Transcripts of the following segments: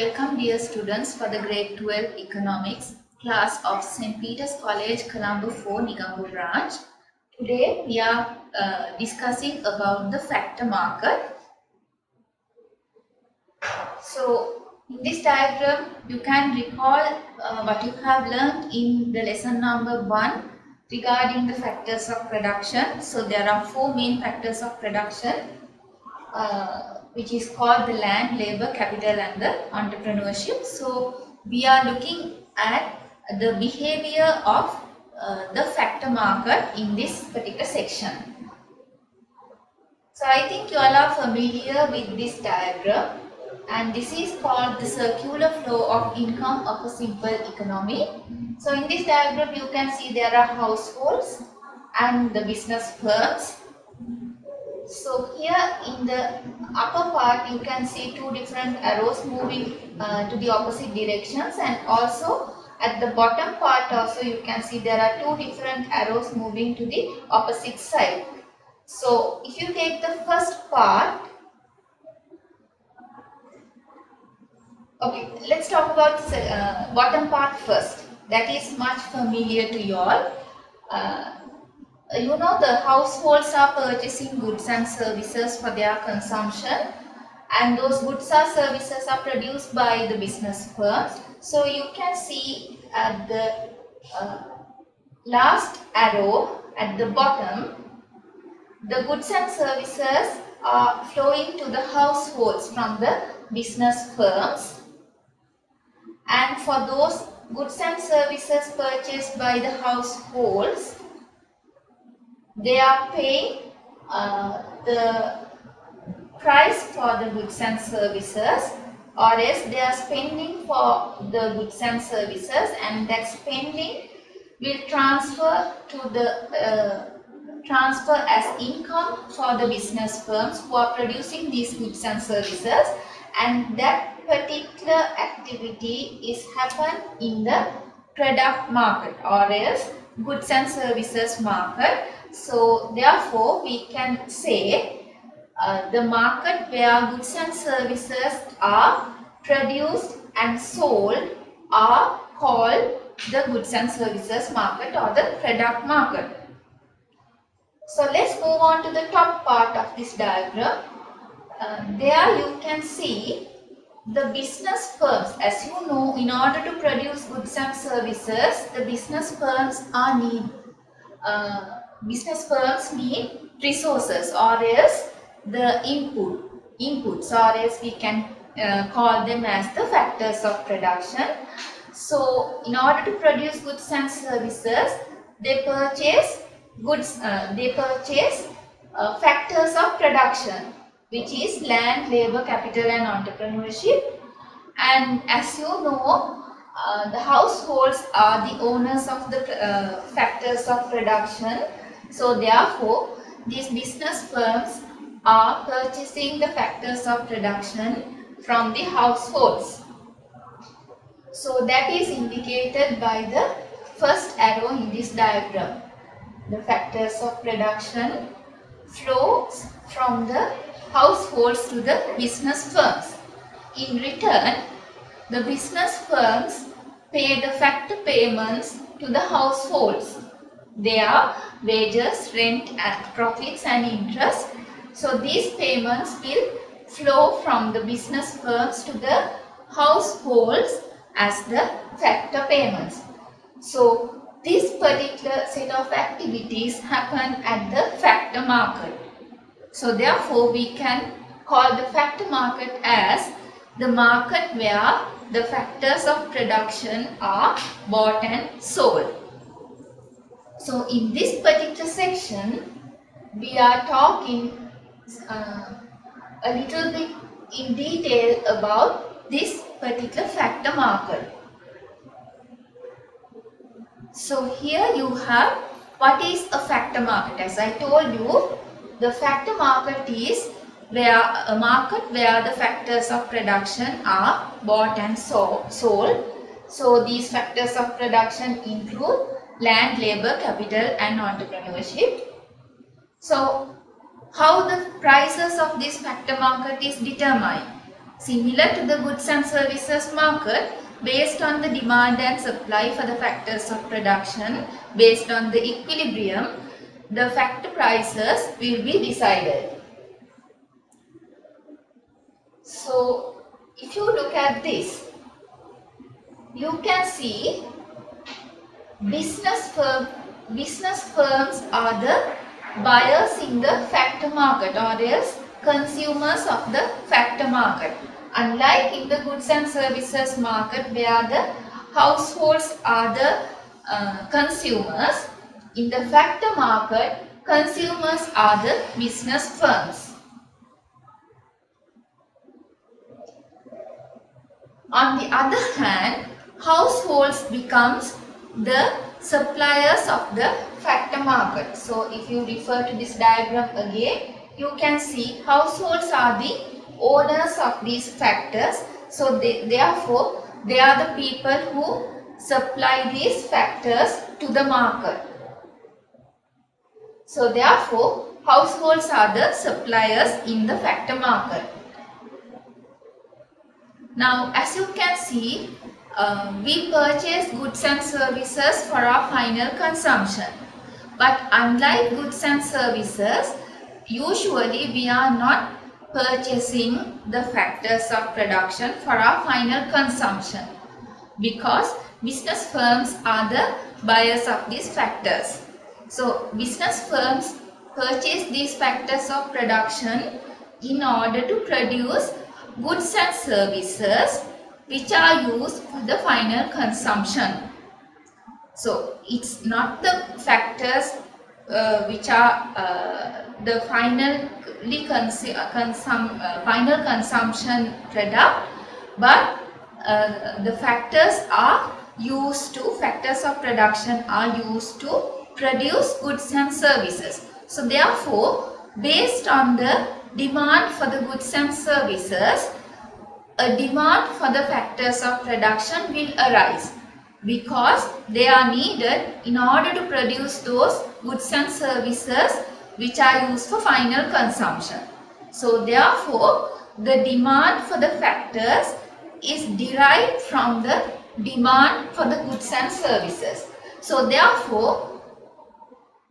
Welcome dear students for the grade 12 economics class of St. Peter's College, Colombo 4, Negombo branch. Today we are discussing about the factor market. So in this diagram you can recall what you have learned in the lesson number 1 regarding the factors of production. So there are 4 main factors of production. Which is called the land, labor, capital and the entrepreneurship. So we are looking at the behavior of the factor market in this particular section. So I think you all are familiar with this diagram, and this is called the circular flow of income of a simple economy. So in this diagram you can see there are households and the business firms. So here in the upper part you can see 2 different arrows moving to the opposite directions, and also at the bottom part also you can see there are 2 different arrows moving to the opposite side. So if you take the first part, okay, let's talk about the bottom part first. That is much familiar to you all. You know, the households are purchasing goods and services for their consumption, and those goods or services are produced by the business firms. So you can see at the last arrow at the bottom, the goods and services are flowing to the households from the business firms, and for those goods and services purchased by the households, they are paying the price for the goods and services, or else they are spending for the goods and services, and that spending will transfer to the transfer as income for the business firms who are producing these goods and services, and that particular activity is happen in the product market or else goods and services market. So therefore we can say the market where goods and services are produced and sold are called the goods and services market or the product market. So let's move on to the top part of this diagram. There you can see the business firms. As you know, in order to produce goods and services, the business firms need resources, or else the inputs, or else we can call them as the factors of production. So in order to produce goods and services, they purchase factors of production, which is land, labor, capital and entrepreneurship. And as you know, the households are the owners of the factors of production. So therefore these business firms are purchasing the factors of production from the households. So that is indicated by the first arrow in this diagram. The factors of production flows from the households to the business firms. In return, the business firms pay the factor payments to the households. They are wages, rent, and profits and interest. So these payments will flow from the business firms to the households as the factor payments. So this particular set of activities happen at the factor market. So therefore we can call the factor market as the market where the factors of production are bought and sold. So in this particular section we are talking a little bit in detail about this particular factor market. So here you have what is a factor market. As I told you, the factor market is a market where the factors of production are bought and sold. So these factors of production include land, labor, capital and entrepreneurship. So how the prices of this factor market is determined? Similar to the goods and services market, based on the demand and supply for the factors of production, based on the equilibrium, the factor prices will be decided. So, if you look at this, you can see business firms are the buyers in the factor market, or else consumers of the factor market. Unlike in the goods and services market, where the households are the consumers, in the factor market, consumers are the business firms. On the other hand, households becomes the suppliers of the factor market. So if you refer to this diagram again, you can see households are the owners of these factors. So therefore, they are the people who supply these factors to the market. So therefore, households are the suppliers in the factor market. Now, as you can see, we purchase goods and services for our final consumption. But unlike goods and services, usually we are not purchasing the factors of production for our final consumption, because business firms are the buyers of these factors. So, business firms purchase these factors of production in order to produce goods and services which are used for the final consumption. So, it's not the factors which are the final consumption product, but the factors of production are used to produce goods and services. So therefore, based on the demand for the goods and services, a demand for the factors of production will arise, because they are needed in order to produce those goods and services which are used for final consumption. So therefore, the demand for the factors is derived from the demand for the goods and services. So therefore,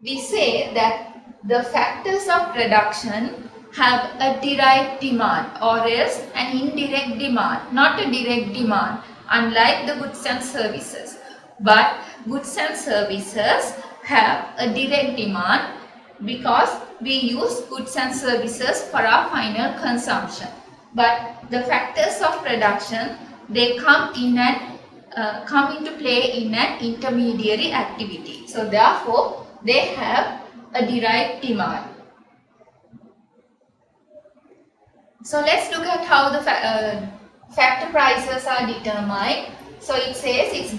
we say that the factors of production have a derived demand, or else an indirect demand, not a direct demand, unlike the goods and services. But goods and services have a direct demand because we use goods and services for our final consumption. But the factors of production, they come into play in an intermediary activity. So therefore, they have a derived demand. So let's look at how the factor prices are determined. So it says it's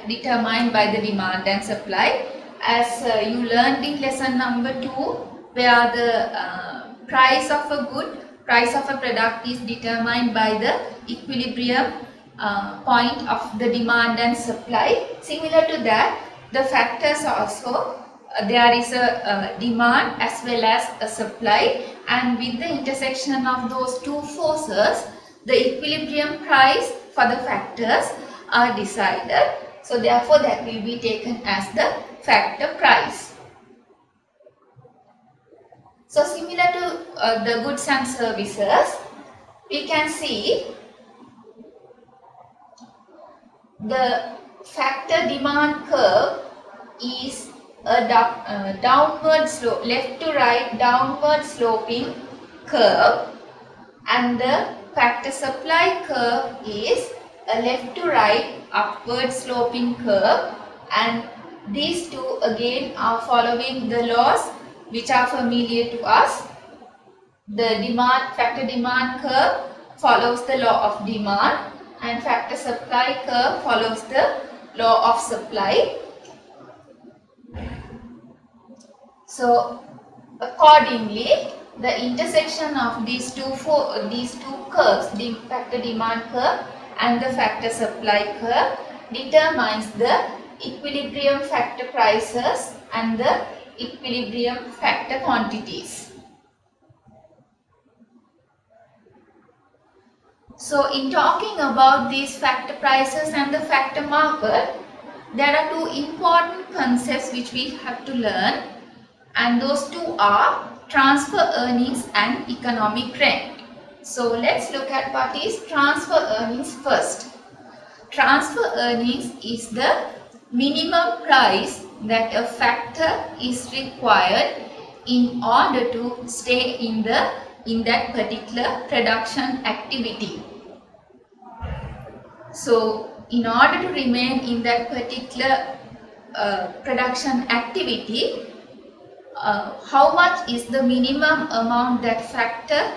determined by the demand and supply. As you learned in lesson number 2, where the price of a product is determined by the equilibrium point of the demand and supply. Similar to that, the factors also, there is a demand as well as a supply, and with the intersection of those two forces, the equilibrium price for the factors are decided. So therefore, that will be taken as the factor price. So similar to the goods and services, we can see the factor demand curve is a downward slope, left to right downward sloping curve, and the factor supply curve is a left to right upward sloping curve, and these two again are following the laws which are familiar to us. The factor demand curve follows the law of demand, and factor supply curve follows the law of supply. So accordingly, the intersection of these two curves, the factor demand curve and the factor supply curve, determines the equilibrium factor prices and the equilibrium factor quantities. So in talking about these factor prices and the factor market, there are two important concepts which we have to learn, and those two are transfer earnings and economic rent. So let's look at what is transfer earnings first. Transfer earnings is the minimum price that a factor is required in order to stay in that particular production activity. So in order to remain in that particular production activity, how much is the minimum amount that factor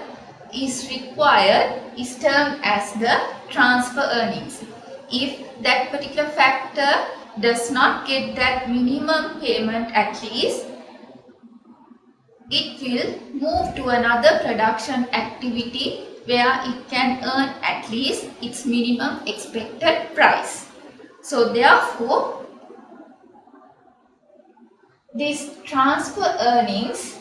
is required is termed as the transfer earnings. If that particular factor does not get that minimum payment at least, it will move to another production activity where it can earn at least its minimum expected price. So therefore, these transfer earnings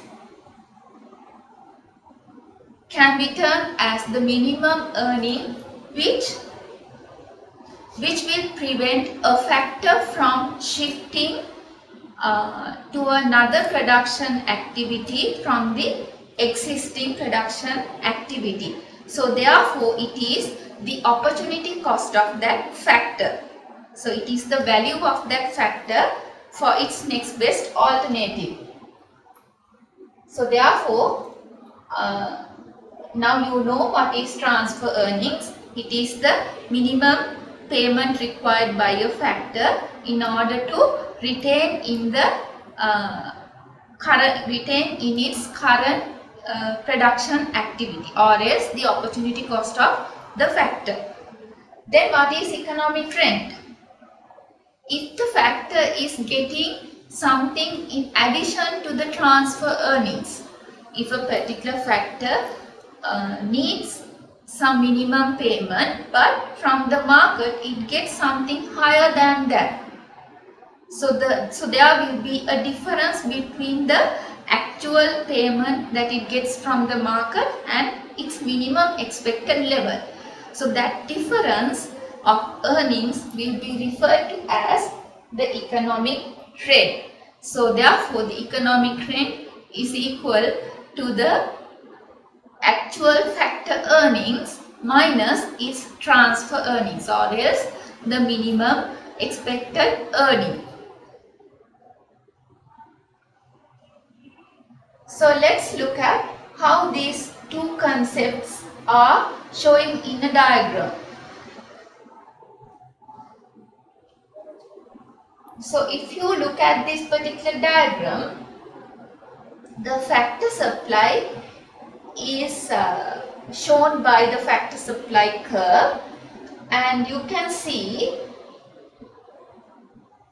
can be termed as the minimum earning which will prevent a factor from shifting to another production activity from the existing production activity. So therefore, it is the opportunity cost of that factor. So it is the value of that factor for its next best alternative. So therefore, now you know what is transfer earnings. It is the minimum payment required by a factor in order to retain in its current production activity, or else the opportunity cost of the factor. Then what is economic rent? If the factor is getting something in addition to the transfer earnings, if a particular factor needs some minimum payment, but from the market it gets something higher than that. So there will be a difference between the actual payment that it gets from the market and its minimum expected level. So that difference of earnings will be referred to as the economic rent. So therefore, the economic rent is equal to the actual factor earnings minus its transfer earnings, or else the minimum expected earning. So let's look at how these two concepts are showing in a diagram. So if you look at this particular diagram, the factor supply is shown by the factor supply curve, and you can see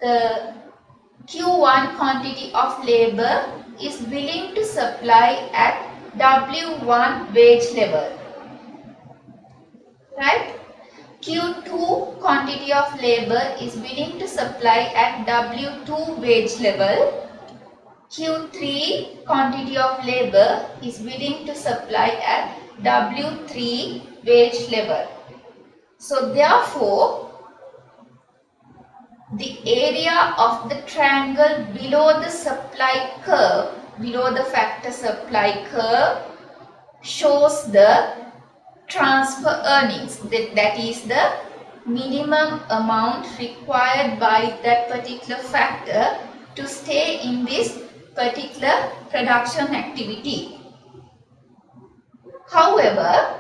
the Q1 quantity of labor is willing to supply at W1 wage level, right? Q2 quantity of labor is willing to supply at W2 wage level. Q3 quantity of labor is willing to supply at W3 wage level. So therefore, the area of the triangle below the supply curve, below the factor supply curve, shows the transfer earnings. That is the minimum amount required by that particular factor to stay in this particular production activity. However,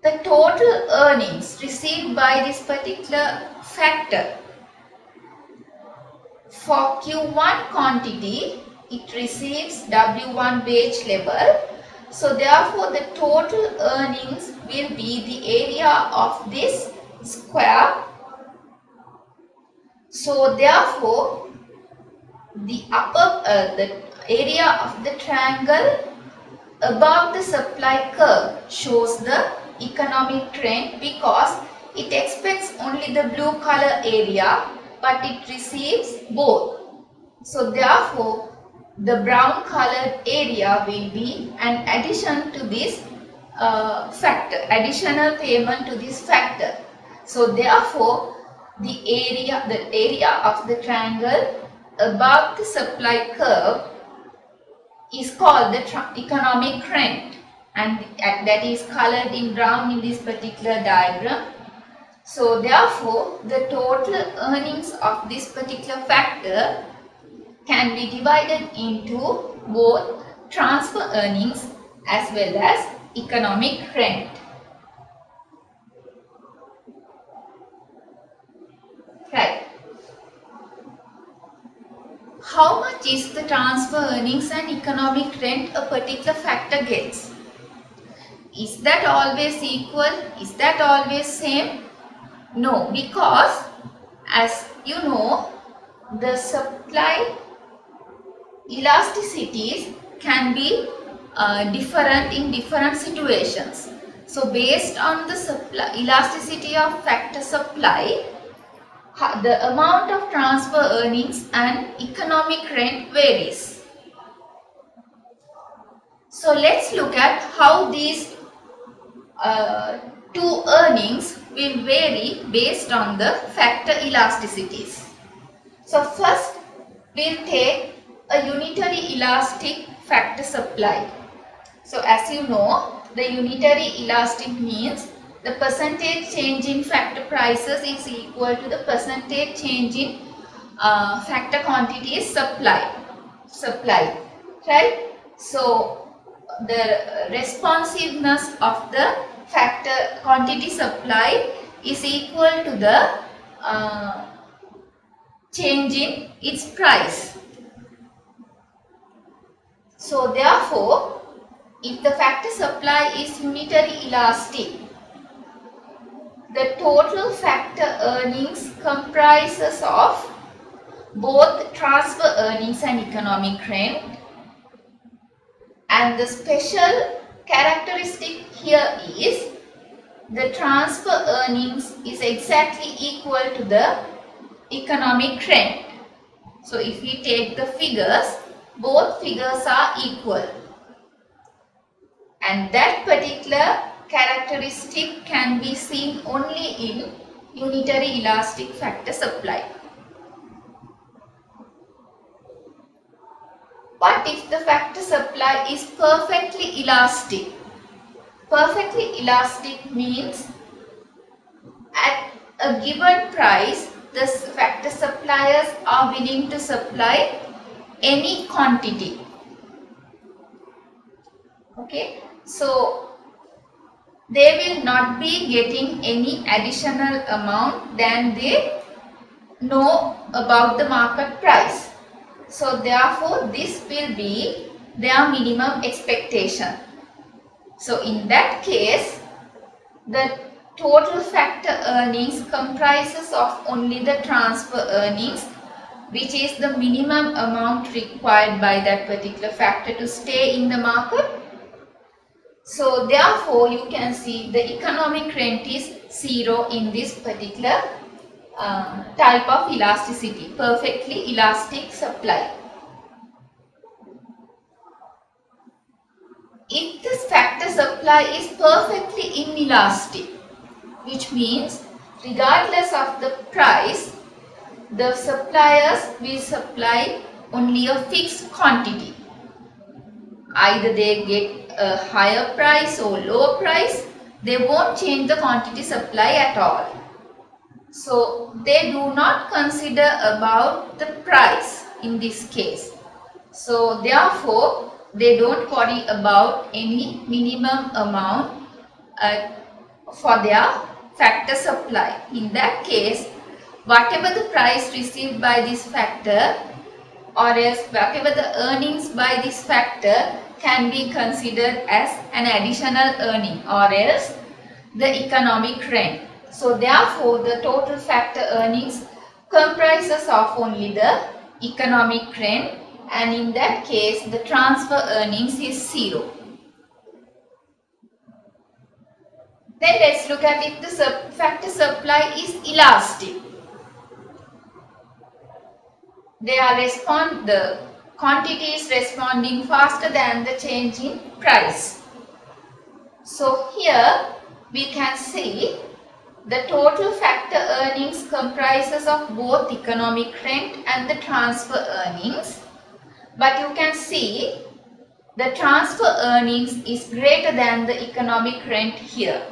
the total earnings received by this particular factor, for Q1 quantity, it receives W1 wage level. So therefore, the total earnings will be the area of this square. So therefore, the area of the triangle above the supply curve shows the economic trend, because it expects only the blue color area, but it receives both. So therefore, the brown colored area will be an addition to this factor, additional payment to this factor. So therefore, the area of the triangle above the supply curve is called the economic rent, and that is colored in brown in this particular diagram. So therefore, the total earnings of this particular factor can be divided into both transfer earnings as well as economic rent. Right. How much is the transfer earnings and economic rent a particular factor gets? Is that always equal? Is that always same? No, because as you know, the supply elasticities can be different in different situations. So based on the elasticity of factor supply, the amount of transfer earnings and economic rent varies. So let's look at how these two earnings will vary based on the factor elasticities. So first we'll take a unitary elastic factor supply. So as you know, the unitary elastic means the percentage change in factor prices is equal to the percentage change in factor quantities supplied, right? So the responsiveness of the factor quantity supply is equal to the change in its price. So therefore, if the factor supply is unitary elastic, the total factor earnings comprises of both transfer earnings and economic rent, and the special characteristic here is the transfer earnings is exactly equal to the economic rent. So if we take the figures, both figures are equal, and that particular characteristic can be seen only in unitary elastic factor supply. What if the factor supply is perfectly elastic? Perfectly elastic means at a given price, the factor suppliers are willing to supply any quantity. Okay, so they will not be getting any additional amount than they know about the market price. So therefore, this will be their minimum expectation. So in that case, the total factor earnings comprises of only the transfer earnings, which is the minimum amount required by that particular factor to stay in the market. So therefore, you can see the economic rent is 0 in this particular type of elasticity, perfectly elastic supply. If this factor supply is perfectly inelastic, which means regardless of the price, the suppliers will supply only a fixed quantity. Either they get a higher price or lower price, they won't change the quantity supply at all. So they do not consider about the price in this case. So therefore, they don't worry about any minimum amount for their factor supply. In that case, whatever the price received by this factor or else whatever the earnings by this factor can be considered as an additional earning or else the economic rent. So therefore, the total factor earnings comprises of only the economic rent, and in that case the transfer earnings is 0. Then let's look at if the factor supply is elastic. The quantity is responding faster than the change in price. So here we can see the total factor earnings comprises of both economic rent and the transfer earnings. But you can see the transfer earnings is greater than the economic rent here.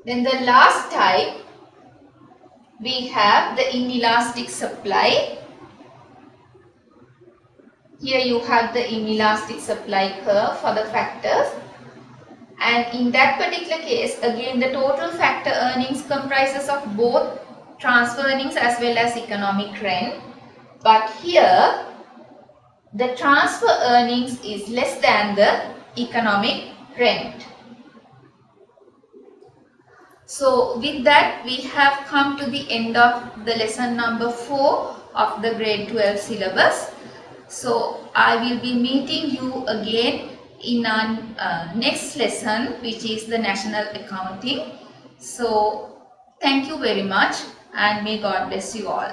Then the last type, we have the inelastic supply. Here you have the inelastic supply curve for the factors. And in that particular case, again the total factor earnings comprises of both transfer earnings as well as economic rent. But here the transfer earnings is less than the economic rent. So with that we have come to the end of the lesson number 4 of the grade 12 syllabus. So I will be meeting you again in our next lesson, which is the national accounting. So thank you very much and may God bless you all.